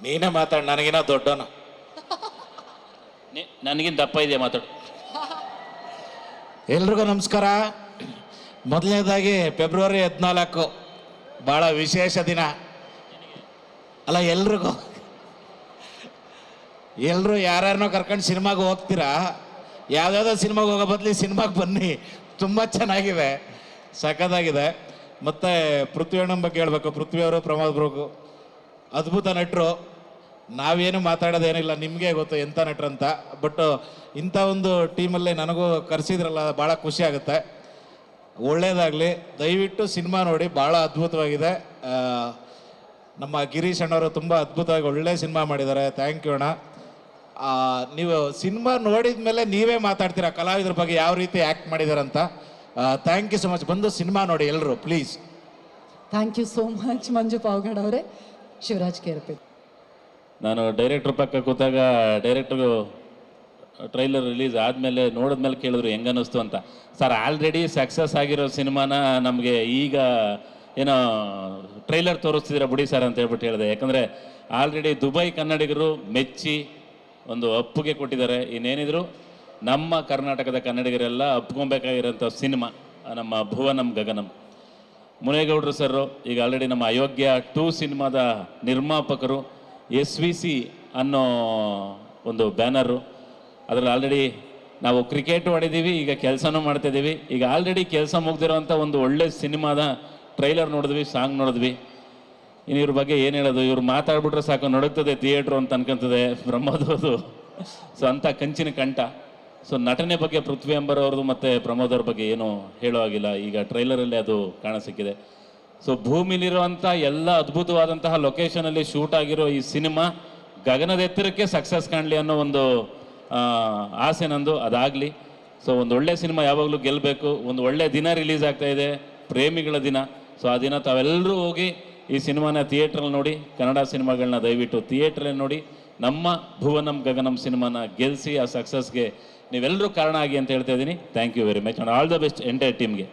ನೀನೇ ಮಾತಾಡು, ನನಗಿನ ದೊಡ್ಡವನು. ನನಗಿಂತ ದಪ್ಪ ಇದೆಯಾ ಮಾತಾಡು. ಎಲ್ರಿಗೂ ನಮಸ್ಕಾರ. ಮೊದಲನೇದಾಗಿ ಫೆಬ್ರವರಿ 14 ಭಾಳ ವಿಶೇಷ ದಿನ ಅಲ್ಲ. ಎಲ್ಲರೂ ಯಾರ್ಯಾರನ್ನೋ ಕರ್ಕೊಂಡು ಸಿನಿಮಾಗೆ ಹೋಗ್ತೀರಾ. ಯಾವುದಾದ್ರೂ ಸಿನಿಮಾಗೆ ಹೋಗೋ ಬದಲು ಸಿನಿಮಾಗೆ ಬನ್ನಿ, ತುಂಬ ಚೆನ್ನಾಗಿದೆ, ಸಖತ್ತಾಗಿದೆ. ಮತ್ತು ಪೃಥ್ವಿ ಅಣ್ಣನ ಬಗ್ಗೆ ಹೇಳಬೇಕು. ಪೃಥ್ವಿಯವರು, ಪ್ರಮೋದ್ ಬ್ರೋಕು ಅದ್ಭುತ ನಟರು. ನಾವೇನು ಮಾತಾಡೋದೇನಿಲ್ಲ, ನಿಮಗೆ ಗೊತ್ತು ಎಂಥ ನಟರು ಅಂತ. ಬಟ್ ಇಂಥ ಒಂದು ಟೀಮಲ್ಲೇ ನನಗೂ ಕರೆಸಿದ್ರಲ್ಲ, ಭಾಳ ಖುಷಿ ಆಗುತ್ತೆ. ಒಳ್ಳೆಯದಾಗಲಿ. ದಯವಿಟ್ಟು ಸಿನಿಮಾ ನೋಡಿ, ಭಾಳ ಅದ್ಭುತವಾಗಿದೆ. ನಮ್ಮ ಗಿರೀಶ್ ಅಣ್ಣವರು ತುಂಬ ಅದ್ಭುತವಾಗಿ ಒಳ್ಳೆ ಸಿನಿಮಾ ಮಾಡಿದ್ದಾರೆ. ಥ್ಯಾಂಕ್ ಯು ಅಣ್ಣ. ನೀವು ಸಿನಿಮಾ ನೋಡಿದ ಮೇಲೆ ನೀವೇ ಮಾತಾಡ್ತೀರಾ ಕಲಾವಿದ್ರ ಬಗ್ಗೆ ಯಾವ ರೀತಿ ಆ್ಯಕ್ಟ್ ಮಾಡಿದಾರಂತ. Thank you so much. ಬಂದು ಸಿನಿಮಾ ನೋಡಿ ಎಲ್ಲರೂ please. Thank you so much Manju Pavagada ಅವರೇ. ಶಿವರಾಜ್ ಕೇರ್ಪೇಟ್. ನಾನು ಡೈರೆಕ್ಟ್ರ್ ಪಕ್ಕ ಕೂತಾಗ ಡೈರೆಕ್ಟ್ರು ಟ್ರೈಲರ್ ರಿಲೀಸ್ ಆದಮೇಲೆ ನೋಡಿದ್ಮೇಲೆ ಕೇಳಿದ್ರು ಹೆಂಗೆ ಅನ್ನಿಸ್ತು ಅಂತ. ಸರ್, ಆಲ್ರೆಡಿ ಸಕ್ಸಸ್ ಆಗಿರೋ ಸಿನಿಮಾನ ನಮಗೆ ಈಗ ಏನೋ ಟ್ರೈಲರ್ ತೋರಿಸ್ತಿದ್ದೀರಾ ಬಿಡಿ ಸರ್ ಅಂತ ಹೇಳ್ಬಿಟ್ಟು ಹೇಳಿದೆ. ಯಾಕಂದರೆ ಆಲ್ರೆಡಿ ದುಬೈ ಕನ್ನಡಿಗರು ಮೆಚ್ಚಿ ಒಂದು ಒಪ್ಪಿಗೆ ಕೊಟ್ಟಿದ್ದಾರೆ. ಇನ್ನೇನಿದ್ರು ನಮ್ಮ ಕರ್ನಾಟಕದ ಕನ್ನಡಿಗರೆಲ್ಲ ಒಪ್ಕೊಬೇಕಾಗಿರೋಂಥ ಸಿನಿಮಾ ನಮ್ಮ ಭುವನಂ ಗಗನಂ. ಮುನೇಗೌಡರು ಸರ್ ಈಗ ಆಲ್ರೆಡಿ ನಮ್ಮ ಅಯೋಗ್ಯ 2 ಸಿನಿಮಾದ ನಿರ್ಮಾಪಕರು. SVC ಅನ್ನೋ ಒಂದು ಬ್ಯಾನರು, ಅದರಲ್ಲಿ ಆಲ್ರೆಡಿ ನಾವು ಕ್ರಿಕೆಟು ಆಡಿದ್ದೀವಿ, ಈಗ ಕೆಲಸನೂ ಮಾಡ್ತಾಯಿದ್ದೀವಿ. ಈಗ ಆಲ್ರೆಡಿ ಕೆಲಸ ಮುಗ್ದಿರೋಂಥ ಒಂದು ಒಳ್ಳೆ ಸಿನಿಮಾದ ಟ್ರೈಲರ್ ನೋಡಿದ್ವಿ, ಸಾಂಗ್ ನೋಡಿದ್ವಿ. ಇನ್ನು ಇವ್ರ ಬಗ್ಗೆ ಏನು ಹೇಳೋದು, ಇವ್ರು ಮಾತಾಡ್ಬಿಟ್ರೆ ಸಾಕು ನಡುಗ್ತದೆ ಥಿಯೇಟ್ರು ಅಂತ ಅನ್ಕೊಂತದೆ ಪ್ರಮೋದವ್ರದು. ಸೊ ಅಂಥ ಕಂಚಿನ ಕಂಠ. ಸೊ ನಟನೆ ಬಗ್ಗೆ ಪೃಥ್ವಿ ಅಂಬರ್ ಅವ್ರದ್ದು ಮತ್ತು ಪ್ರಮೋದ್ ಅವ್ರ ಬಗ್ಗೆ ಏನೂ ಹೇಳೋ ಆಗಿಲ್ಲ. ಈಗ ಟ್ರೈಲರಲ್ಲಿ ಅದು ಕಾಣಸಿಕ್ಕಿದೆ. ಸೊ ಭೂಮಿಲಿರುವಂಥ ಎಲ್ಲ ಅದ್ಭುತವಾದಂತಹ ಲೊಕೇಶನಲ್ಲಿ ಶೂಟ್ ಆಗಿರೋ ಈ ಸಿನಿಮಾ ಗಗನದ ಎತ್ತರಕ್ಕೆ ಸಕ್ಸಸ್ ಕಾಣಲಿ ಅನ್ನೋ ಒಂದು ಆಸೆ ನಂದು. ಅದಾಗಲಿ. ಸೊ ಒಂದು ಒಳ್ಳೆ ಸಿನಿಮಾ ಯಾವಾಗಲೂ ಗೆಲ್ಲಬೇಕು. ಒಂದು ಒಳ್ಳೆ ದಿನ ರಿಲೀಸ್ ಆಗ್ತಾ ಇದೆ, ಪ್ರೇಮಿಗಳ ದಿನ. ಸೊ ಆ ದಿನ ತಾವೆಲ್ಲರೂ ಹೋಗಿ ಈ ಸಿನಿಮಾನ ಥಿಯೇಟ್ರಲ್ಲಿ ನೋಡಿ. ಕನ್ನಡ ಸಿನಿಮಾಗಳನ್ನ ದಯವಿಟ್ಟು ಥಿಯೇಟ್ರಲ್ಲಿ ನೋಡಿ. ನಮ್ಮ ಭುವನಂ ಗಗನಂ ಸಿನಿಮಾನ ಗೆಲ್ಲಿಸಿ ಆ ಸಕ್ಸಸ್ಗೆ ನೀವೆಲ್ಲರೂ ಕಾರಣ ಆಗಿ ಅಂತ ಹೇಳ್ತಾ ಇದ್ದೀನಿ. Thank you very much. All the best entire ಟೀಮ್ಗೆ.